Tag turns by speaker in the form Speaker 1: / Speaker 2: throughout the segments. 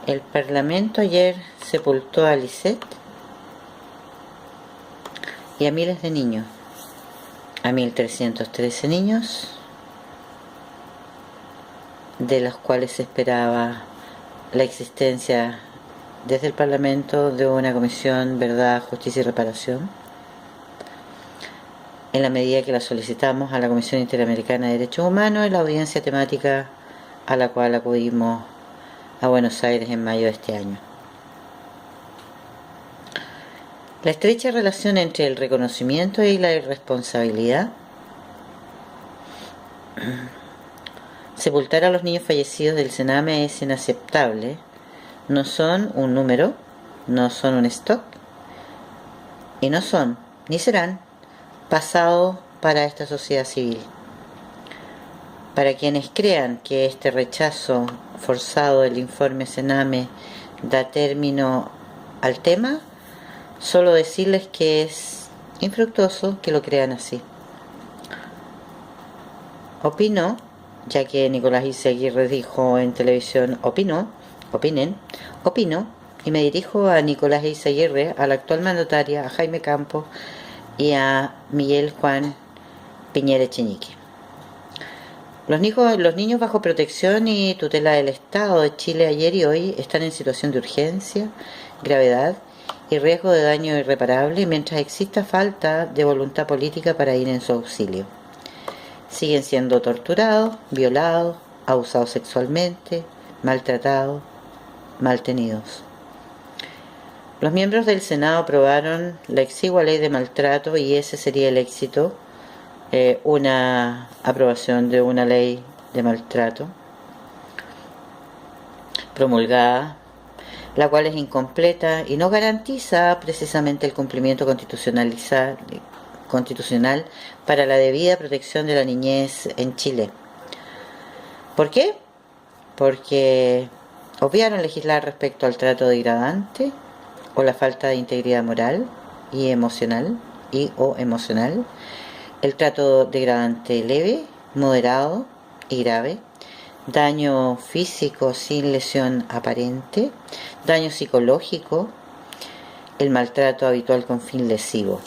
Speaker 1: El Parlamento ayer sepultó a Lisette y a miles de niños, a 1.313 niños, de los cuales se esperaba la existencia desde el Parlamento de una comisión Verdad, Justicia y Reparación, en la medida que la solicitamos a la Comisión Interamericana de Derechos Humanos en la audiencia temática a la cual acudimos a Buenos Aires en mayo de este año. La estrecha relación entre el reconocimiento y la irresponsabilidad. Sepultar a los niños fallecidos del Sename es inaceptable. No son un número, no son un stock, y no son, ni serán, pasado para esta sociedad civil. Para quienes crean que este rechazo forzado del informe Sename da término al tema, solo decirles que es infructuoso que lo crean así. Opino, ya que Nicolás Izaguirre dijo en televisión opino, y me dirijo a Nicolás Izaguirre, a la actual mandataria, a Jaime Campos y a Miguel Juan Piñera Echeñique. Los niños bajo protección y tutela del Estado de Chile ayer y hoy están en situación de urgencia, gravedad y riesgo de daño irreparable mientras exista falta de voluntad política para ir en su auxilio. Siguen siendo torturados, violados, abusados sexualmente, maltratados, maltenidos. Los miembros del Senado aprobaron la exigua ley de maltrato y ese sería el éxito, una aprobación de una ley de maltrato promulgada, la cual es incompleta y no garantiza precisamente el cumplimiento constitucional para la debida protección de la niñez en Chile. ¿Por qué? Porque obviaron legislar respecto al trato degradante o la falta de integridad moral y emocional, el trato degradante leve, moderado y grave, daño físico sin lesión aparente, daño psicológico, el maltrato habitual con fin lesivo.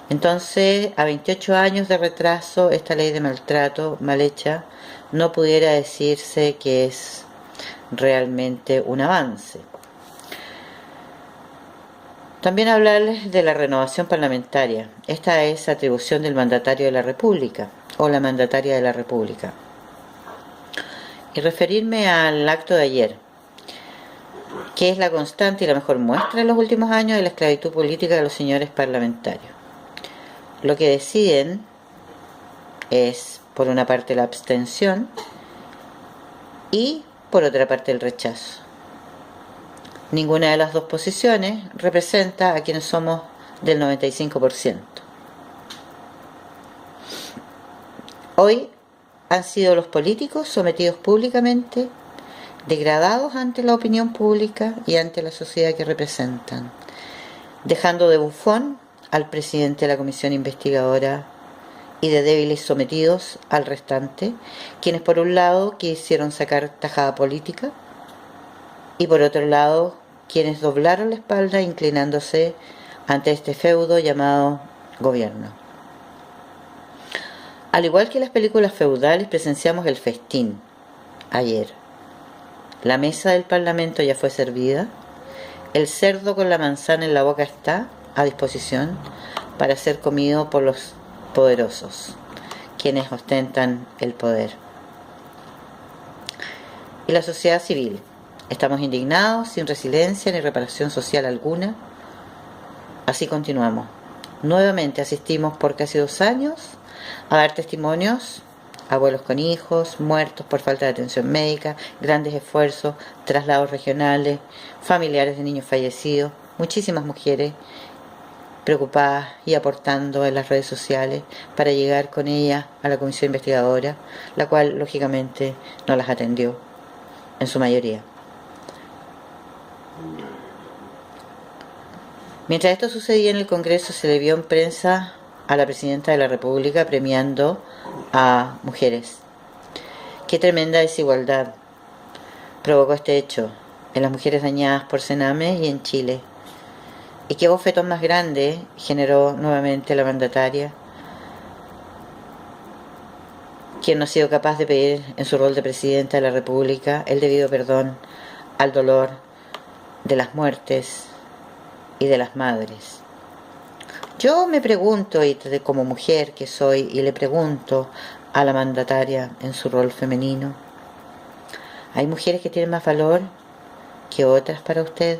Speaker 1: Entonces, a 28 años de retraso, esta ley de maltrato mal hecha no pudiera decirse que es realmente un avance. También hablarles de la renovación parlamentaria. Esta es atribución del mandatario de la República o la mandataria de la República. Y referirme al acto de ayer, que es la constante y la mejor muestra en los últimos años de la esclavitud política de los señores parlamentarios. Lo que deciden es, por una parte, la abstención y, por otra parte, el rechazo. Ninguna de las dos posiciones representa a quienes somos del 95%. Hoy han sido los políticos sometidos públicamente, degradados ante la opinión pública y ante la sociedad que representan, dejando de bufón al presidente de la comisión investigadora y de débiles sometidos al restante, quienes por un lado quisieron sacar tajada política y por otro lado quienes doblaron la espalda inclinándose ante este feudo llamado gobierno. Al igual que las películas feudales, presenciamos el festín ayer. La mesa del Parlamento ya fue servida, el cerdo con la manzana en la boca está a disposición para ser comido por los poderosos, quienes ostentan el poder. Y la sociedad civil. Estamos indignados, sin resiliencia ni reparación social alguna. Así continuamos. Nuevamente asistimos por casi 2 años a dar testimonios, abuelos con hijos, muertos por falta de atención médica, grandes esfuerzos, traslados regionales, familiares de niños fallecidos, muchísimas mujeres preocupadas y aportando en las redes sociales para llegar con ellas a la comisión investigadora, la cual lógicamente no las atendió, en su mayoría. Mientras esto sucedía en el Congreso, se le vio en prensa a la Presidenta de la República premiando a mujeres. Qué tremenda desigualdad provocó este hecho. en las mujeres dañadas por Sename y en Chile. ¿Y qué bofetón más grande generó nuevamente la mandataria, quien no ha sido capaz de pedir en su rol de presidenta de la República el debido perdón al dolor de las muertes y de las madres? Yo me pregunto, y como mujer que soy, y le pregunto a la mandataria en su rol femenino, ¿hay mujeres que tienen más valor que otras para usted?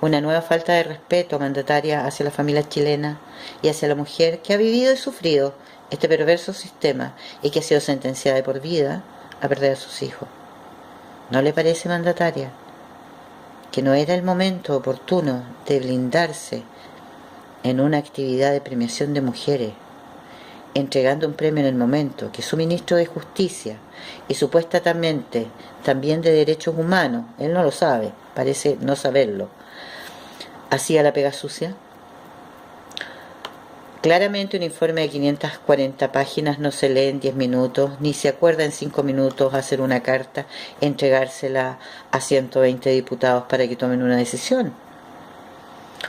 Speaker 1: Una nueva falta de respeto, mandataria, hacia la familia chilena y hacia la mujer que ha vivido y sufrido este perverso sistema y que ha sido sentenciada de por vida a perder a sus hijos. ¿No le parece, mandataria, que no era el momento oportuno de blindarse en una actividad de premiación de mujeres, entregando un premio en el momento que su ministro de Justicia y supuestamente también de Derechos Humanos, él no lo sabe, parece no saberlo, hacía la pega sucia? Claramente un informe de 540 páginas no se lee en 10 minutos, ni se acuerda en 5 minutos hacer una carta, entregársela a 120 diputados para que tomen una decisión.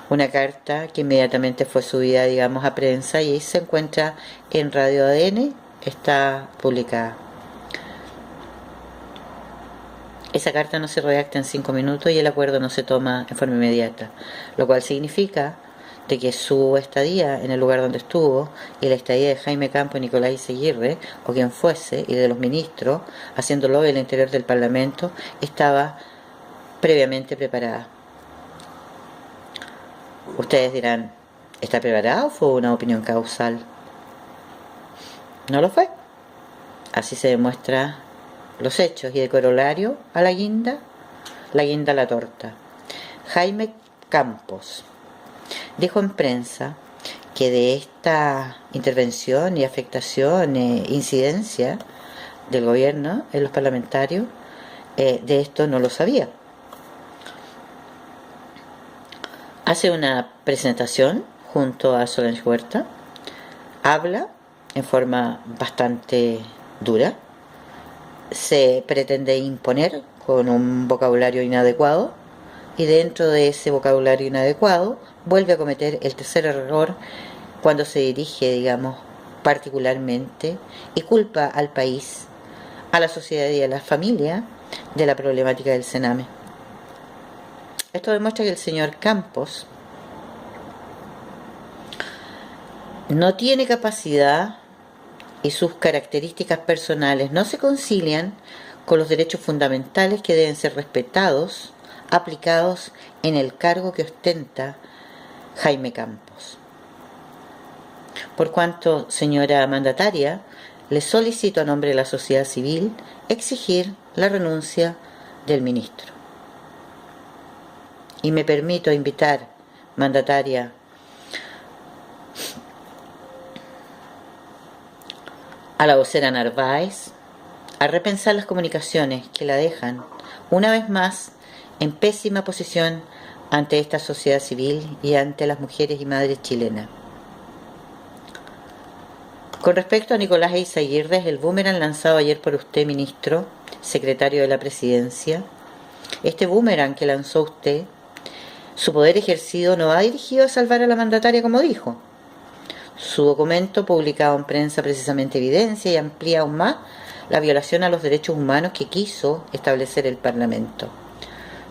Speaker 1: Una carta que inmediatamente fue subida, digamos, a prensa y se encuentra en Radio ADN, está publicada. Esa carta no se redacta en 5 minutos y el acuerdo no se toma en forma inmediata, lo cual significa de que su estadía en el lugar donde estuvo y la estadía de Jaime Campo y Nicolás Izaguirre, o quien fuese, y de los ministros, haciéndolo en el interior del Parlamento, estaba previamente preparada. Ustedes dirán, ¿está preparada o fue una opinión causal? No lo fue. Así se demuestra los hechos, y de corolario a la guinda a la torta. Jaime Campos dijo en prensa que de esta intervención y afectación incidencia del gobierno en los parlamentarios, de esto no lo sabía. Hace una presentación junto a Solange Huerta, habla en forma bastante dura, se pretende imponer con un vocabulario inadecuado, y dentro de ese vocabulario inadecuado vuelve a cometer el tercer error cuando se dirige, digamos, particularmente y culpa al país, a la sociedad y a la familia de la problemática del Sename. Esto demuestra que el señor Campos no tiene capacidad y sus características personales no se concilian con los derechos fundamentales que deben ser respetados, aplicados en el cargo que ostenta Jaime Campos. Por cuanto, señora mandataria, le solicito a nombre de la sociedad civil exigir la renuncia del ministro. Y me permito invitar, mandataria, a la vocera Narváez a repensar las comunicaciones que la dejan, una vez más, en pésima posición ante esta sociedad civil y ante las mujeres y madres chilenas. Con respecto a Nicolás Izaguirre, el boomerang lanzado ayer por usted, ministro, secretario de la Presidencia, este boomerang que lanzó usted, su poder ejercido no va dirigido a salvar a la mandataria como dijo. Su documento publicado en prensa precisamente evidencia y amplía aún más la violación a los derechos humanos que quiso establecer el Parlamento.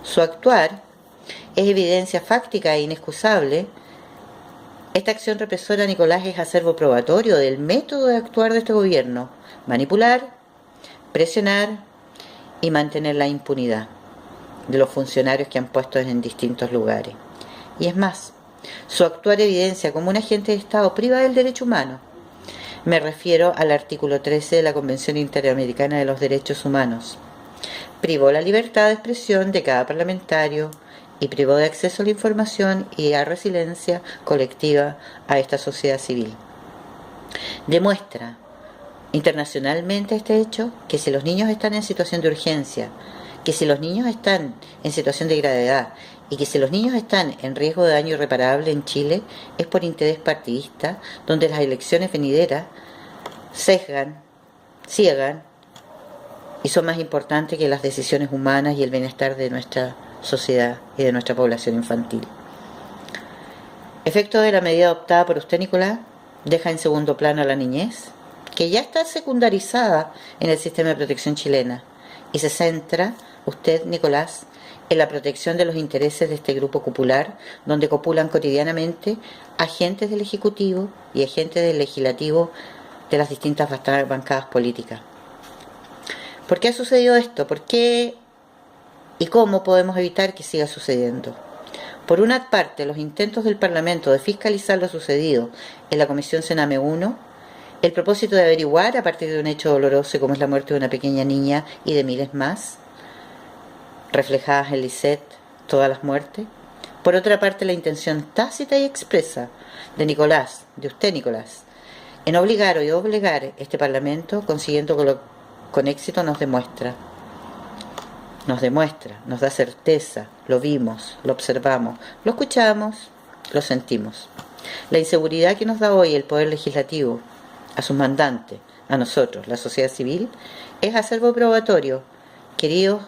Speaker 1: Su actuar es evidencia fáctica e inexcusable. Esta acción represora, Nicolás, es acervo probatorio del método de actuar de este gobierno: manipular, presionar y mantener la impunidad de los funcionarios que han puesto en distintos lugares. Y es más, su actuar evidencia como un agente de Estado priva del derecho humano. Me refiero al artículo 13 de la Convención Interamericana de los Derechos Humanos. Privó la libertad de expresión de cada parlamentario y privó de acceso a la información y a resiliencia colectiva a esta sociedad civil. Demuestra internacionalmente este hecho que si los niños están en situación de urgencia, que si los niños están en situación de gravedad y que si los niños están en riesgo de daño irreparable en Chile, es por interés partidista, donde las elecciones venideras sesgan, ciegan y son más importantes que las decisiones humanas y el bienestar de nuestra sociedad y de nuestra población infantil. Efecto de la medida adoptada por usted, Nicolás, deja en segundo plano a la niñez, que ya está secundarizada en el sistema de protección chilena, y se centra, usted, Nicolás, en la protección de los intereses de este grupo popular, donde copulan cotidianamente agentes del Ejecutivo y agentes del Legislativo de las distintas bancadas políticas. ¿Por qué ha sucedido esto? ¿Por qué y cómo podemos evitar que siga sucediendo? Por una parte, los intentos del Parlamento de fiscalizar lo sucedido en la Comisión Sename 1, el propósito de averiguar a partir de un hecho doloroso como es la muerte de una pequeña niña y de miles más, reflejadas en Lisette, todas las muertes. Por otra parte, la intención tácita y expresa de Nicolás, de usted, Nicolás, en obligar o doblegar este Parlamento, consiguiendo con éxito, nos demuestra, nos da certeza, lo vimos, lo observamos, lo escuchamos, lo sentimos. La inseguridad que nos da hoy el Poder Legislativo a sus mandantes, a nosotros, la sociedad civil, es acervo probatorio, queridos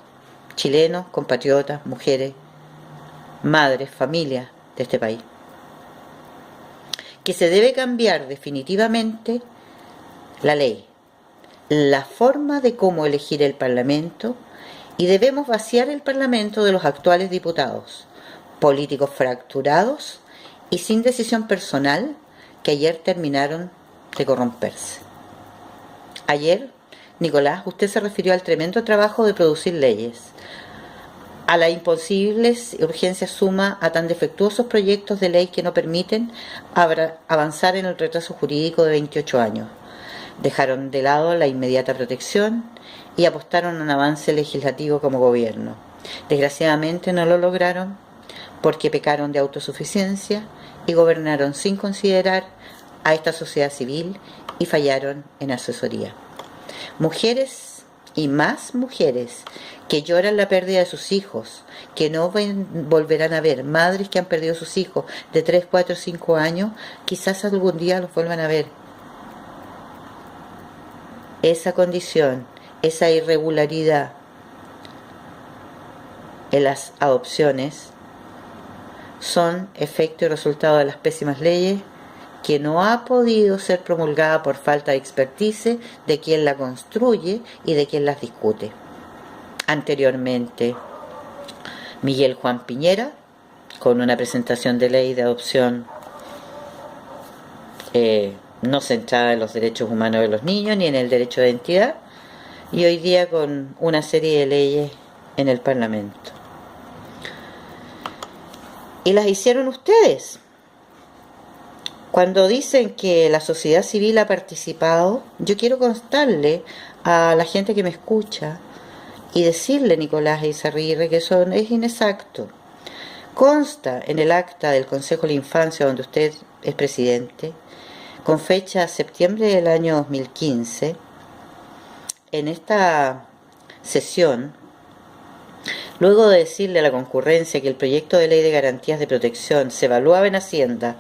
Speaker 1: chilenos, compatriotas, mujeres, madres, familias de este país. Que se debe cambiar definitivamente la ley, la forma de cómo elegir el Parlamento, y debemos vaciar el Parlamento de los actuales diputados, políticos fracturados y sin decisión personal, que ayer terminaron de corromperse. Ayer, Nicolás, usted se refirió al tremendo trabajo de producir leyes, a la imposible urgencia suma a tan defectuosos proyectos de ley que no permiten avanzar en el retraso jurídico de 28 años. Dejaron de lado la inmediata protección y apostaron a un avance legislativo como gobierno. Desgraciadamente no lo lograron porque pecaron de autosuficiencia y gobernaron sin considerar a esta sociedad civil y fallaron en asesoría. Mujeres y más mujeres que lloran la pérdida de sus hijos, que no volverán a ver, madres que han perdido sus hijos de 3, 4, 5 años, quizás algún día los vuelvan a ver. Esa condición, esa irregularidad en las adopciones son efecto y resultado de las pésimas leyes que no ha podido ser promulgada por falta de expertise de quien la construye y de quien las discute. Anteriormente, Miguel Juan Piñera, con una presentación de ley de adopción no centrada en los derechos humanos de los niños ni en el derecho de identidad, y hoy día con una serie de leyes en el Parlamento. Y las hicieron ustedes. Cuando dicen que la sociedad civil ha participado, yo quiero contarle a la gente que me escucha y decirle, Nicolás Izarrire, que eso es inexacto. Consta en el acta del Consejo de la Infancia, donde usted es presidente, con fecha septiembre del año 2015, en esta sesión, luego de decirle a la concurrencia que el proyecto de ley de garantías de protección se evaluaba en Hacienda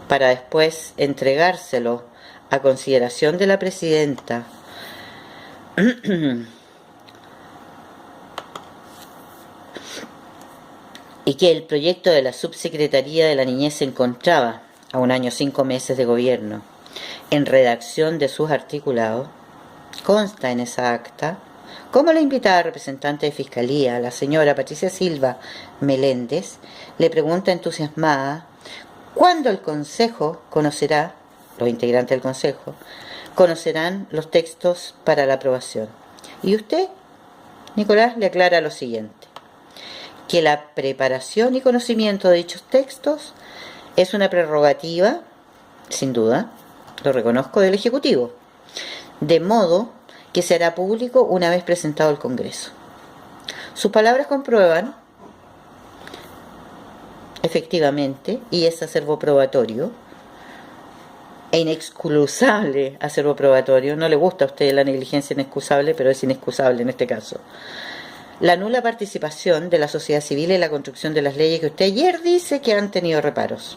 Speaker 1: para después entregárselo a consideración de la presidenta, y que el proyecto de la Subsecretaría de la Niñez se encontraba, a 1 año 5 meses de gobierno, en redacción de sus articulados, consta en esa acta cómo la invitada representante de Fiscalía, la señora Patricia Silva Meléndez, le pregunta entusiasmada cuándo el Consejo conocerá, los integrantes del Consejo, conocerán los textos para la aprobación. Y usted, Nicolás, le aclara lo siguiente: que la preparación y conocimiento de dichos textos es una prerrogativa, sin duda, lo reconozco, del Ejecutivo, de modo que se hará público una vez presentado al Congreso. Sus palabras comprueban, efectivamente, y es acervo probatorio, e inexcusable acervo probatorio, no le gusta a usted la negligencia inexcusable, pero es inexcusable en este caso, la nula participación de la sociedad civil en la construcción de las leyes que usted ayer dice que han tenido reparos.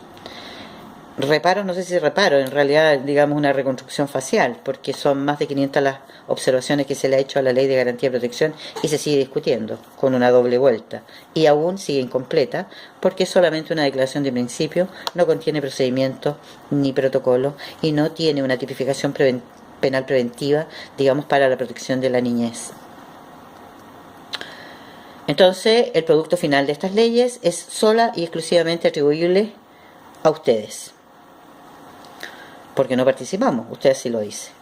Speaker 1: reparo, no sé si reparo, en realidad digamos una reconstrucción facial, porque son más de 500 las observaciones que se le ha hecho a la Ley de Garantía de Protección y se sigue discutiendo con una doble vuelta y aún sigue incompleta porque es solamente una declaración de principio, no contiene procedimientos ni protocolo y no tiene una tipificación penal preventiva, digamos, para la protección de la niñez. Entonces, el producto final de estas leyes es sola y exclusivamente atribuible a ustedes, porque no participamos, ustedes sí lo dicen.